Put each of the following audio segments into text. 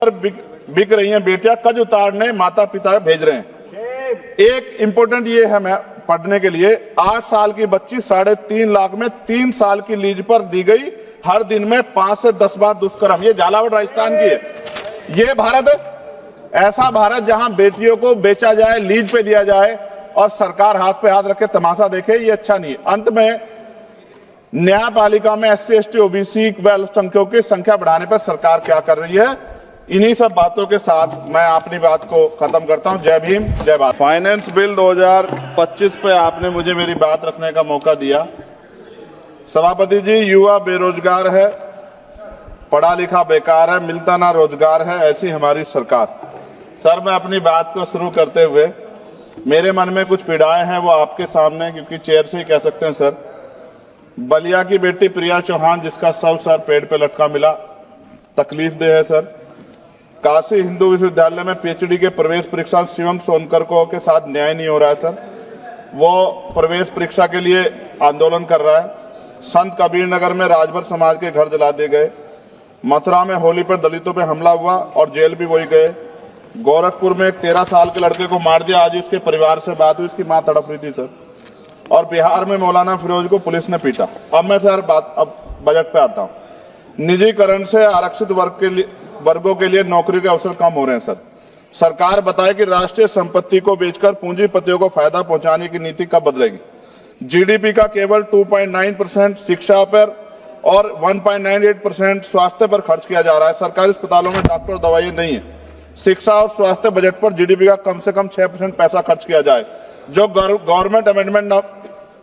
बिक रही हैं बेटियां, कज उतारने माता पिता भेज रहे हैं। एक इंपॉर्टेंट ये है मैं पढ़ने के लिए, 8 साल की बच्ची 3.5 लाख में 3 साल की लीज पर दी गई, हर दिन में 5 से 10 बार दुष्कर्म। ये झालावाड़ राजस्थान की है। ये भारत है, ऐसा भारत जहां बेटियों को बेचा जाए, लीज पे दिया जाए और सरकार हाथ पे हाथ रखे तमाशा देखे, ये अच्छा नहीं है। अंत में न्यायपालिका में SC, ST, OBC व अल्पसंख्यकों की संख्या बढ़ाने पर सरकार क्या कर रही है, इन्हीं सब बातों के साथ मैं अपनी बात को खत्म करता हूं। जय भीम, जय भारत। फाइनेंस बिल 2025 पे आपने मुझे मेरी बात रखने का मौका दिया। सभापति जी, युवा बेरोजगार है, पढ़ा लिखा बेकार है, मिलता ना रोजगार है, ऐसी हमारी सरकार। सर, मैं अपनी बात को शुरू करते हुए, मेरे मन में कुछ पीड़ाएं हैं, वो आपके सामने क्योंकि चेयर से ही कह सकते हैं। सर, बलिया की बेटी प्रिया चौहान, जिसका शव सर पेड़ पे लटका मिला, तकलीफ दे है। सर, काशी हिंदू विश्वविद्यालय में PhD के प्रवेश परीक्षा शिवम सोनकर को के साथ न्याय नहीं हो रहा है। सर, वो प्रवेश परीक्षा के लिए आंदोलन कर रहा है। संत कबीर नगर में राजभर समाज के घर जला दिए गए। मथुरा में होली पर दलितों पे हमला हुआ और जेल भी वही गए। गोरखपुर में एक 13 साल के लड़के को मार दिया, आज उसके परिवार से बात हुई, उसकी मां तड़प रही थी। सर, और बिहार में मौलाना फिरोज को पुलिस ने पीटा। अब मैं सर अब बजट पे आता हूं। निजीकरण से आरक्षित वर्गों के लिए नौकरी के अवसर कम हो रहे हैं। सर, सरकार बताए कि राष्ट्रीय संपत्ति को बेचकर पूंजीपतियों को फायदा पहुंचाने की नीति कब बदलेगी। GDP का केवल 2.9% शिक्षा पर और 1.98% स्वास्थ्य पर खर्च किया जा रहा है। सरकारी अस्पतालों में डॉक्टर और दवाइयां नहीं है। शिक्षा और स्वास्थ्य बजट पर GDP का कम से कम 6% पैसा खर्च किया जाए। जो गवर्नमेंट अमेंडमेंट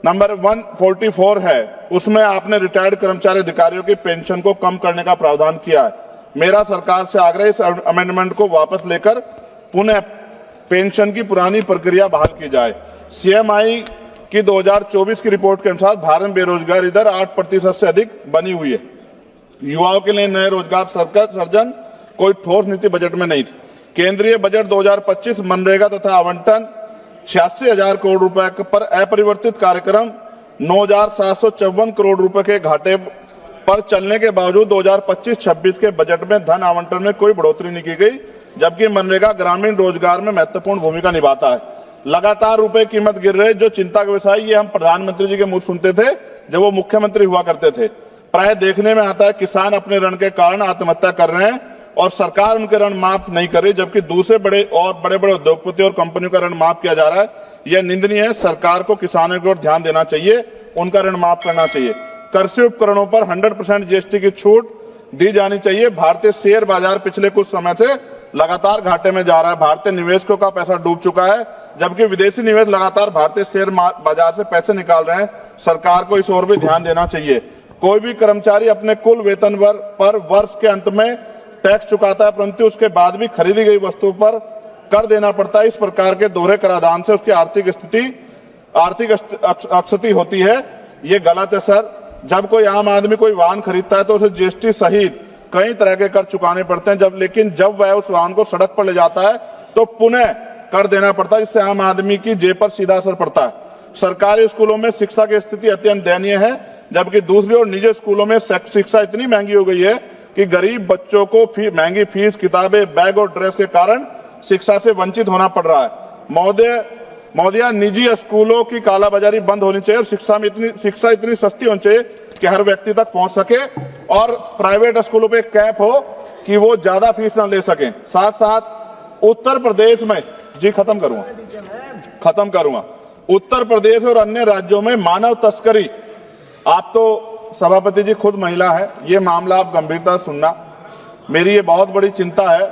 नंबर 144 है, उसमें आपने रिटायर्ड कर्मचारी अधिकारियों की पेंशन को कम करने का प्रावधान किया है। मेरा सरकार से आग्रह, इस अमेंडमेंट को वापस लेकर पुनः पेंशन की पुरानी प्रक्रिया बहाल की जाए। CMI की 2024 की रिपोर्ट के अनुसार भारत में बेरोजगारी दर 8% से अधिक बनी हुई है। युवाओं के लिए नए रोजगार सृजन कोई ठोस नीति बजट में नहीं थी। केंद्रीय बजट 2025 मनरेगा तथा आवंटन 86,000 करोड़ रुपए पर अपरिवर्तित कार्यक्रम 9,754 करोड़ रुपए के घाटे पर चलने के बावजूद 2025-26 के बजट में धन आवंटन में कोई बढ़ोतरी नहीं की गई, जबकि मनरेगा ग्रामीण रोजगार में महत्वपूर्ण भूमिका निभाता है। लगातार रुपए कीमत गिर रही, जो चिंता का विषय, ये हम प्रधानमंत्री जी के मुंह सुनते थे जब वो मुख्यमंत्री हुआ करते थे। प्राय देखने में आता है किसान अपने ऋण के कारण आत्महत्या कर रहे हैं और सरकार उनके ऋण माफ नहीं कर रही, जबकि दूसरे बड़े उद्योगपति और कंपनियों का ऋण माफ किया जा रहा है। यह निंदनीय है। सरकार को किसानों की ओर ध्यान देना चाहिए, उनका ऋण माफ करना चाहिए। कृषि उपकरणों पर 100% GST की छूट दी जानी चाहिए। भारतीय शेयर बाजार पिछले कुछ समय से लगातार घाटे में जा रहा है। भारतीय निवेशकों का पैसा डूब चुका है, जबकि विदेशी निवेश लगातार भारतीय शेयर बाजार से पैसे निकाल रहे हैं। सरकार को इस ओर भी ध्यान देना चाहिए। कोई भी कर्मचारी अपने कुल वेतन पर वर्ष के अंत में टैक्स चुकाता है, परंतु उसके बाद भी खरीदी गई वस्तु पर कर देना पड़ता है। इस प्रकार के दोहरे कराधान से उसकी आर्थिक अक्षति होती है। ये गलत है। सर, जब कोई आम आदमी कोई वाहन खरीदता है तो उसे GST सहित कई तरह के कर चुकाने पड़ते हैं, लेकिन जब वह उस वाहन को सड़क पर ले जाता है तो पुनः कर देना पड़ता है, जिससे आम आदमी की जेब पर सीधा असर पड़ता है। सरकारी स्कूलों में शिक्षा की स्थिति अत्यंत दयनीय है, जबकि दूसरी ओर निजी स्कूलों में शिक्षा इतनी महंगी हो गई है कि गरीब बच्चों को महंगी फीस, किताबें, बैग और ड्रेस के कारण शिक्षा से वंचित होना पड़ रहा है। महोदया, निजी स्कूलों की कालाबाजारी बंद होनी चाहिए और शिक्षा इतनी सस्ती होनी चाहिए कि हर व्यक्ति तक पहुंच सके, और प्राइवेट स्कूलों पे कैप हो कि वो ज्यादा फीस न ले सकें। साथ साथ उत्तर प्रदेश में, जी खत्म करूंगा, उत्तर प्रदेश और अन्य राज्यों में मानव तस्करी, आप तो सभापति जी खुद महिला है, ये मामला आप गंभीरता से सुनना, मेरी ये बहुत बड़ी चिंता है।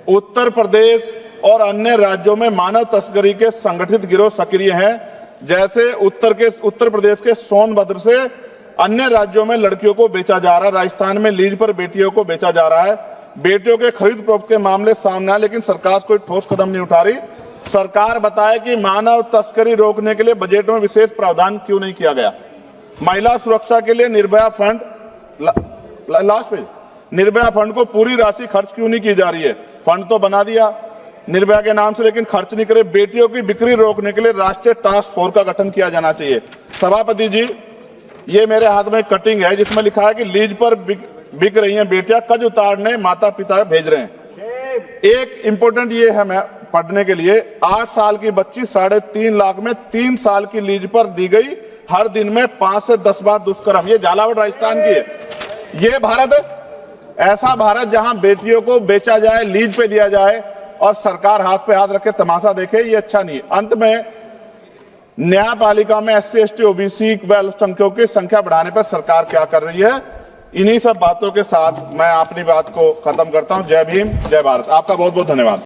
उत्तर प्रदेश और अन्य राज्यों में मानव तस्करी के संगठित गिरोह सक्रिय हैं। जैसे उत्तर प्रदेश के सोनभद्र से अन्य राज्यों में लड़कियों को बेचा जा रहा है। राजस्थान में लीज पर बेटियों को बेचा जा रहा है। बेटियों के खरीद फरोख्त के मामले सामने आए, लेकिन सरकार कोई ठोस कदम नहीं उठा रही। सरकार बताए कि मानव तस्करी रोकने के लिए बजट में विशेष प्रावधान क्यों नहीं किया गया। महिला सुरक्षा के लिए Nirbhaya fund, last page, Nirbhaya fund को पूरी राशि खर्च क्यों नहीं की जा रही है। फंड तो बना दिया निर्भया के नाम से, लेकिन खर्च नहीं करे। बेटियों की बिक्री रोकने के लिए राष्ट्रीय टास्क फोर्स का गठन किया जाना चाहिए। सभापति जी, ये मेरे हाथ में कटिंग है जिसमें लिखा है कि लीज पर बिक रही हैं बेटियां, कज उतारने माता पिता भेज रहे हैं। एक इंपॉर्टेंट ये है मैं पढ़ने के लिए, 8 साल की बच्ची 3.5 लाख में 3 साल की लीज पर दी गई, हर दिन में 5 से 10 बार दुष्कर्म। ये झालावाड़ राजस्थान की है। ये भारत है, ऐसा भारत जहां बेटियों को बेचा जाए, लीज पे दिया जाए और सरकार हाथ पे हाथ रखे तमाशा देखे, ये अच्छा नहीं है। अंत में न्यायपालिका में SC ST OBC अल्पसंख्यकों की संख्या बढ़ाने पर सरकार क्या कर रही है, इन्हीं सब बातों के साथ मैं अपनी बात को खत्म करता हूं। जय भीम, जय भारत। आपका बहुत बहुत धन्यवाद।